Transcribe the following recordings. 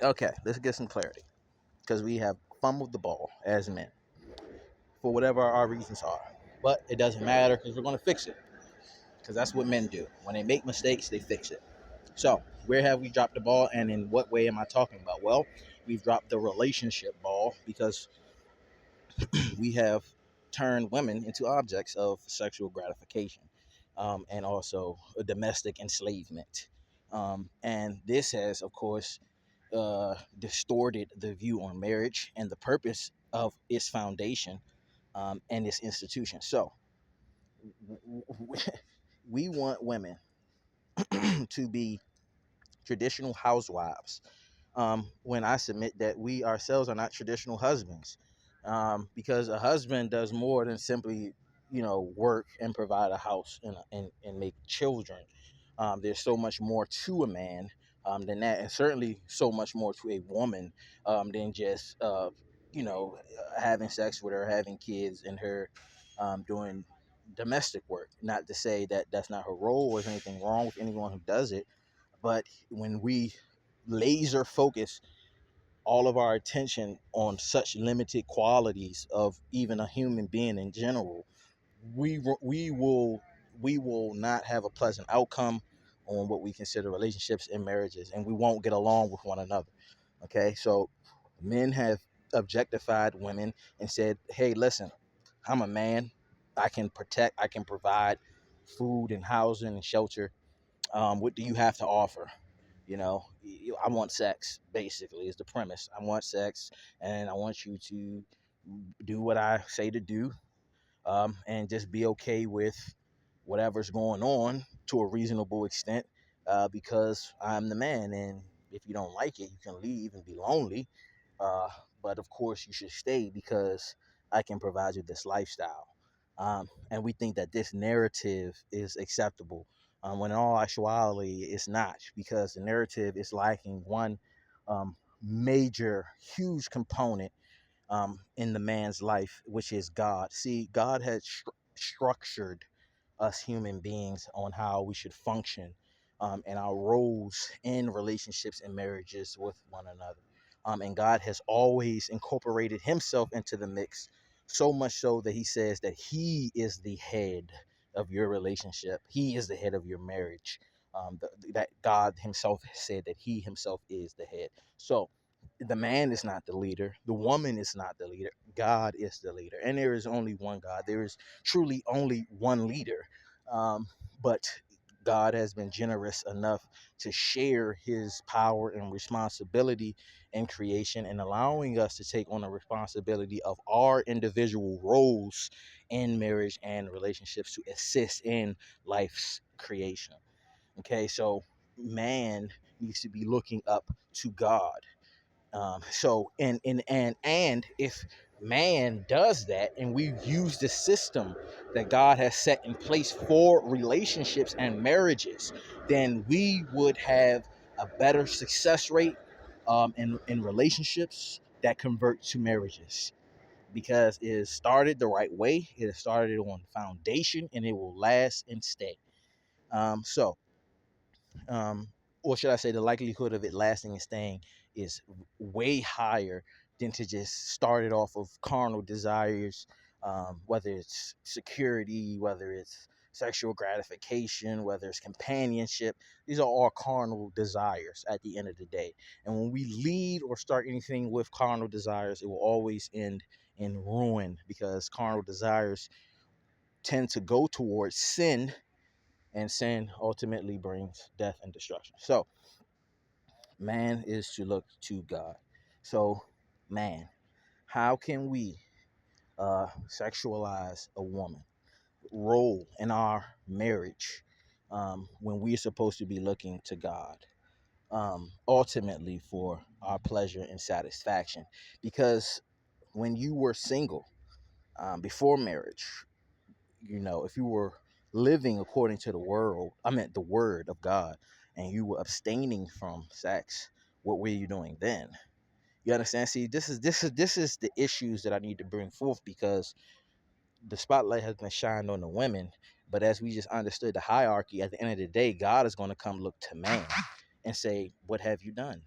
Okay, let's get some clarity because we have fumbled the ball as men for whatever our reasons are. But it doesn't matter because we're going to fix it because that's what men do. When they make mistakes, they fix it. So, where have we dropped the ball and in what way am I talking about? Well, we've dropped the relationship ball because we have turned women into objects of sexual gratification and also a domestic enslavement. And this has, of course, distorted the view on marriage and the purpose of its foundation and its institution. So, we want women to be traditional housewives when I submit that we ourselves are not traditional husbands, because a husband does more than simply, work and provide a house and make children. There's so much more to a man than that, and certainly so much more to a woman than just, having sex with her, having kids, and her doing domestic work. Not to say that that's not her role or there's anything wrong with anyone who does it, but when we laser focus all of our attention on such limited qualities of even a human being in general, we will not have a pleasant outcome on what we consider relationships and marriages, and we won't get along with one another. Okay, so men have objectified women and said, "Hey, listen, I'm a man. I can protect. I can provide food and housing and shelter. What do you have to offer?" I want sex, basically, is the premise. I want sex, and I want you to do what I say to do, and just be okay with whatever's going on to a reasonable extent, because I'm the man. And if you don't like it, you can leave and be lonely. Uh, but of course, you should stay because I can provide you this lifestyle. And we think that this narrative is acceptable, when in all actuality, it's not, because the narrative is lacking one major, huge component in the man's life, which is God. See, God has structured us human beings on how we should function, and our roles in relationships and marriages with one another. And God has always incorporated himself into the mix, so much so that he says that he is the head of your relationship, he is the head of your marriage. That God himself said that he himself is the head. So, the man is not the leader, the woman is not the leader, God is the leader, and there is only one God. There is truly only one leader. um, but God has been generous enough to share his power and responsibility in creation, and allowing us to take on the responsibility of our individual roles in marriage and relationships to assist in life's creation. Okay, so man needs to be looking up to God. And if man does that, and we use the system that God has set in place for relationships and marriages, then we would have a better success rate in relationships that convert to marriages, because it is started the right way. It is started on foundation, and it will last and stay. So um, or should I say, the likelihood of it lasting and staying is way higher than to just start it off of carnal desires, whether it's security, whether it's sexual gratification, whether it's companionship. These are all carnal desires at the end of the day. And when we lead or start anything with carnal desires, it will always end in ruin, because carnal desires tend to go towards sin, and sin ultimately brings death and destruction. So, man is to look to God. So, man, how can we sexualize a woman role in our marriage, when we're supposed to be looking to God, ultimately for our pleasure and satisfaction? Because when you were single, before marriage, if you were living according to the word of God, and you were abstaining from sex, what were you doing then? You understand? See, this is the issues that I need to bring forth, because the spotlight has been shined on the women, but as we just understood the hierarchy, at the end of the day, God is going to come look to man and say, "What have you done?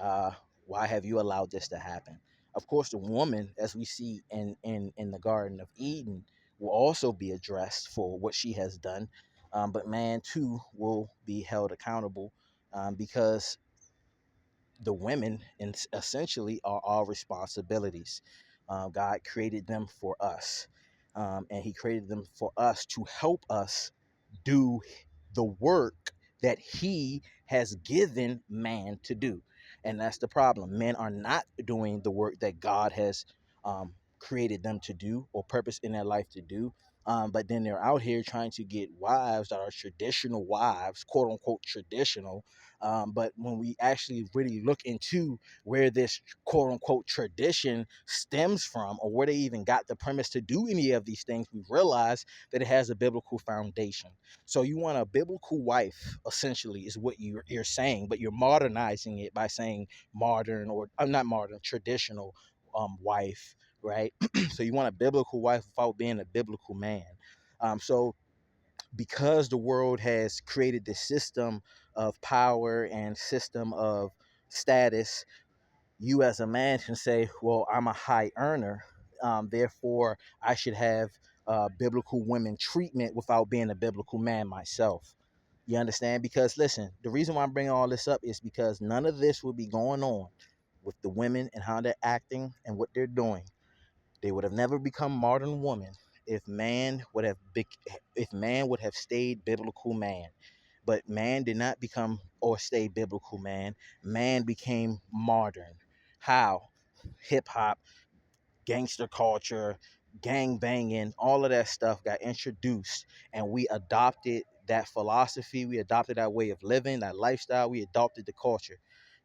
Uh, why have you allowed this to happen? Of course, the woman, as we see in the Garden of Eden, will also be addressed for what she has done. But man, too, will be held accountable because the women essentially are our responsibilities. God created them for us, and He created them for us to help us do the work that He has given man to do. And that's the problem. Men are not doing the work that God has created them to do or purpose in their life to do. But then they're out here trying to get wives that are traditional wives, quote unquote traditional. But when we actually really look into where this quote unquote tradition stems from, or where they even got the premise to do any of these things, we realize that it has a biblical foundation. So you want a biblical wife, essentially, is what you're saying, but you're modernizing it by saying modern, or not modern, traditional wife, right? So you want a biblical wife without being a biblical man. So because the world has created this system of power and system of status, you as a man can say, well, I'm a high earner, therefore I should have biblical women treatment without being a biblical man myself. You understand? Because listen, the reason why I'm bringing all this up is because none of this would be going on with the women and how they're acting and what they're doing. They would have never become modern women if man would have stayed biblical man. But man did not become or stay biblical man. Man became modern. How? Hip hop, gangster culture, gang banging, all of that stuff got introduced, and we adopted that philosophy, we adopted that way of living, that lifestyle, we adopted the culture.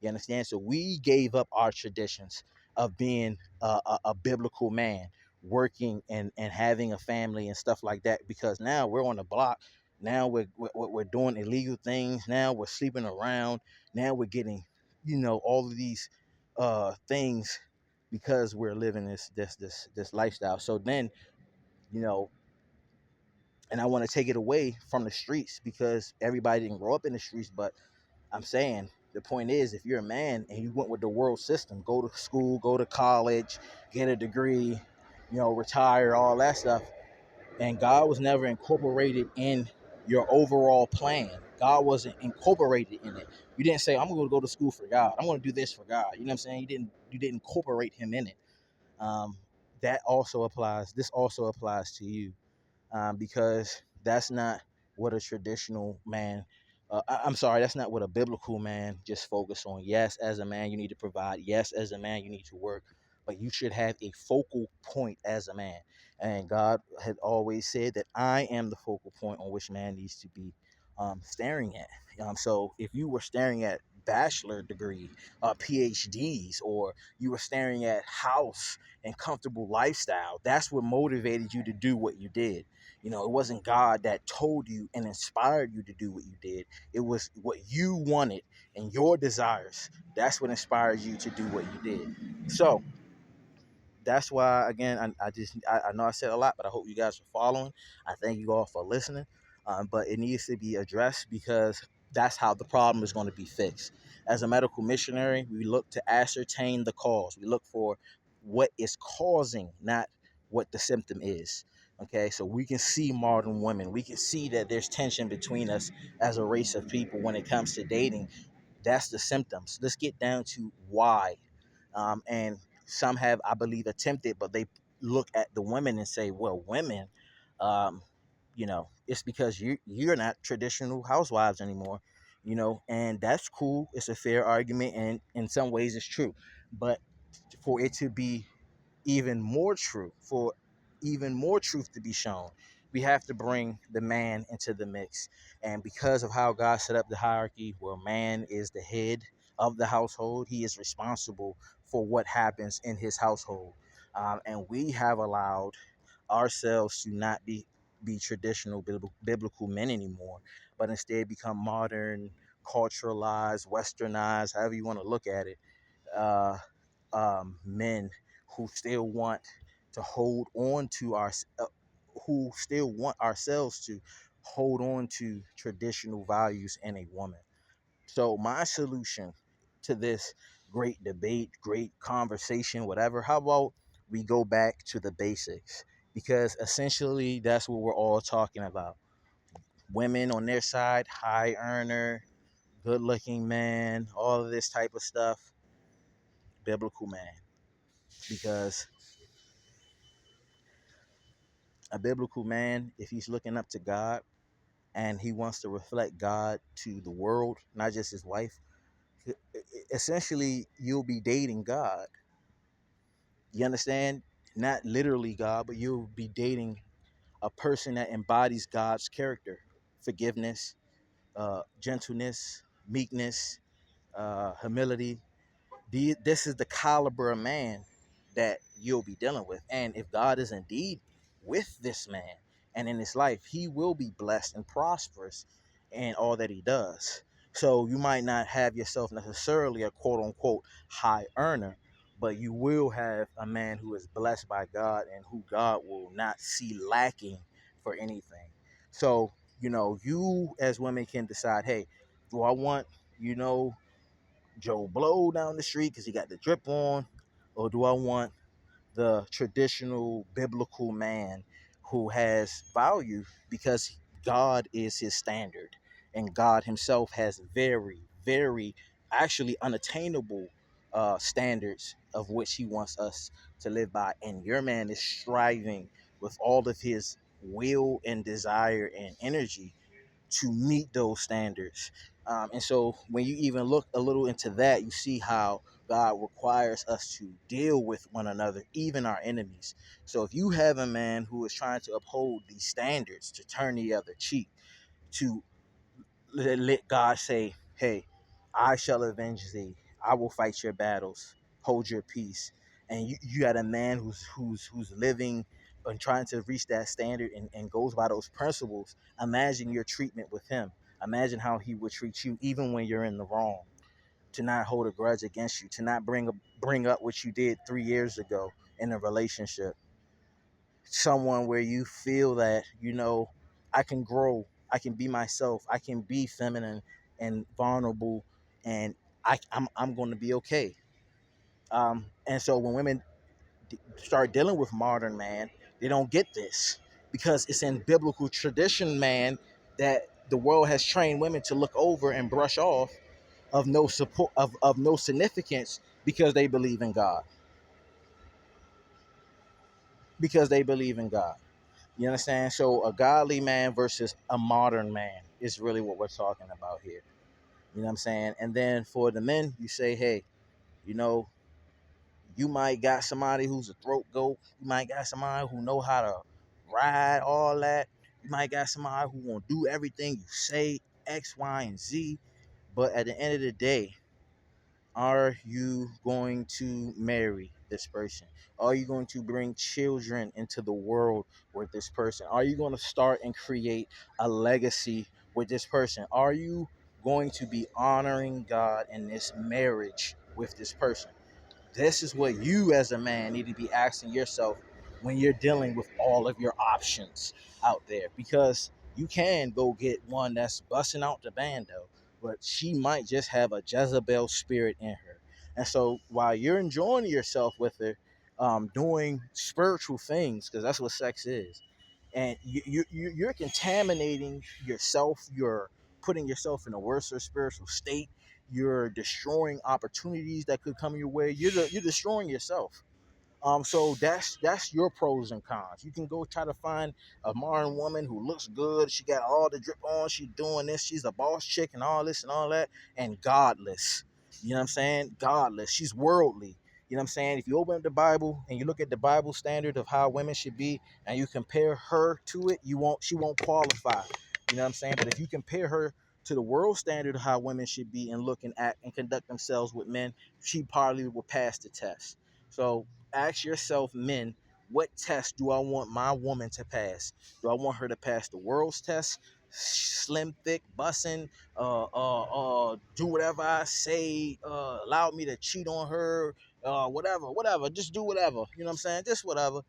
You understand? So we gave up our traditions of being a biblical man, working and having a family and stuff like that, because now we're on the block. Now we're doing illegal things. Now we're sleeping around. Now we're getting, all of these things because we're living this lifestyle. So then, you know, and I want to take it away from the streets because everybody didn't grow up in the streets. But I'm saying the point is, if you're a man and you went with the world system, go to school, go to college, get a degree, retire, all that stuff, and God was never incorporated in your overall plan. God wasn't incorporated in it. You didn't say, I'm going to go to school for God. I'm going to do this for God. You know what I'm saying? You didn't incorporate him in it. um, that also applies. This also applies to you, because that's not what a traditional man. I'm sorry, that's not what a biblical man just focus on. Yes, as a man, you need to provide. Yes, as a man, you need to work, but you should have a focal point as a man. And God had always said that I am the focal point on which man needs to be staring at. So if you were staring at bachelor degree, PhDs, or you were staring at house and comfortable lifestyle, that's what motivated you to do what you did. It wasn't God that told you and inspired you to do what you did. It was what you wanted and your desires. That's what inspired you to do what you did. So that's why, again, I know I said a lot, but I hope you guys are following. I thank you all for listening. But it needs to be addressed because that's how the problem is going to be fixed. As a medical missionary, we look to ascertain the cause. We look for what is causing, not what the symptom is. Okay, so we can see modern women. We can see that there's tension between us as a race of people when it comes to dating. That's the symptoms. Let's get down to why. And some have, I believe, attempted, but they look at the women and say, well, women, um, it's because you're not traditional housewives anymore, and that's cool. It's a fair argument, and in some ways it's true. But for it to be even more true, for even more truth to be shown, we have to bring the man into the mix. And because of how God set up the hierarchy, where man is the head of the household, he is responsible for what happens in his household. And we have allowed ourselves to not be traditional biblical men anymore, but instead become modern, culturalized, westernized, however you want to look at it. Uh, Men who still want to hold on to who still want ourselves to hold on to traditional values in a woman. So my solution to this great debate, great conversation, whatever. How about we go back to the basics? Because essentially, that's what we're all talking about. Women on their side, high earner, good looking man, all of this type of stuff, biblical man. Because a biblical man, if he's looking up to God and he wants to reflect God to the world, not just his wife, essentially you'll be dating God. You understand? Not literally God, but you'll be dating a person that embodies God's character, forgiveness, gentleness, meekness, humility. This is the caliber of man that you'll be dealing with. And if God is indeed with this man and in his life, he will be blessed and prosperous in all that he does. So you might not have yourself necessarily a quote unquote high earner, but you will have a man who is blessed by God and who God will not see lacking for anything. So, you as women can decide, hey, do I want, you know, Joe Blow down the street because he got the drip on, or do I want the traditional biblical man who has value because God is his standard and God himself has very, very actually unattainable standards of which he wants us to live by. And your man is striving with all of his will and desire and energy to meet those standards. And so when you even look a little into that, you see how God requires us to deal with one another, even our enemies. So if you have a man who is trying to uphold these standards, to turn the other cheek, to let God say, hey, I shall avenge thee. I will fight your battles. Hold your peace. And you got a man who's living and trying to reach that standard and goes by those principles. Imagine your treatment with him. Imagine how he would treat you even when you're in the wrong. To not hold a grudge against you, to not bring up what you did 3 years ago in a relationship. Someone where you feel that, I can grow, I can be myself, I can be feminine and vulnerable, and I'm going to be okay. And so when women start dealing with modern man, they don't get this because it's in biblical tradition, man, that the world has trained women to look over and brush off of no support of no significance because they believe in God. Because they believe in God. You understand? So a godly man versus a modern man is really what we're talking about here. You know what I'm saying? And then for the men, you say, hey, you know, you might got somebody who's a throat goat. You might got somebody who know how to ride all that. You might got somebody who won't do everything you say, X, Y, and Z. But at the end of the day, are you going to marry this person? Are you going to bring children into the world with this person? Are you going to start and create a legacy with this person? Are you going to be honoring God in this marriage with this person? This is what you as a man need to be asking yourself when you're dealing with all of your options out there, because you can go get one that's busting out the bando, but she might just have a Jezebel spirit in her. And so while you're enjoying yourself with her, doing spiritual things, because that's what sex is, and you're contaminating yourself, you're putting yourself in a worse spiritual state, you're destroying opportunities that could come your way. You're destroying yourself. So that's your pros and cons. You can go try to find a modern woman who looks good. She got all the drip on. She's doing this. She's a boss chick and all this and all that, and godless. You know what I'm saying? Godless. She's worldly. You know what I'm saying? If you open up the Bible and you look at the Bible standard of how women should be, and you compare her to it, she won't qualify. You know what I'm saying? But if you compare her to the world standard of how women should be and look and act and conduct themselves with men, she probably will pass the test. So ask yourself, men, what test do I want my woman to pass? Do I want her to pass the world's test, slim, thick, bussing, do whatever I say, allow me to cheat on her, whatever, just do whatever. You know what I'm saying? Just whatever.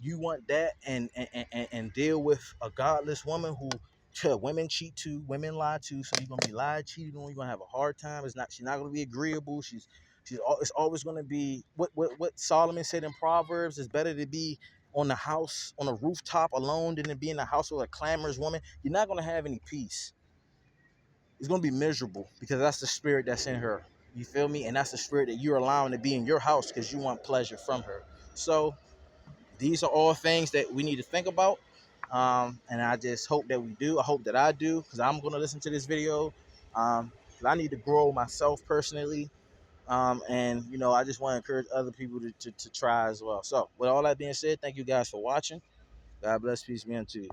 You want that, and deal with a godless woman who women cheat to, women lie to, so you're gonna be lied, cheated on. You're gonna have a hard time. She's not gonna be agreeable. She's It's always going to be what Solomon said in Proverbs. It's better to be on the house on a rooftop alone than to be in the house with a clamorous woman. You're not going to have any peace. It's going to be miserable because that's the spirit that's in her. You feel me? And that's the spirit that you're allowing to be in your house because you want pleasure from her. So these are all things that we need to think about. And I just hope that we do. I hope that I do because I'm going to listen to this video. 'Cause I need to grow myself personally. And, I just want to encourage other people to try as well. So with all that being said, thank you guys for watching. God bless. Peace be unto you.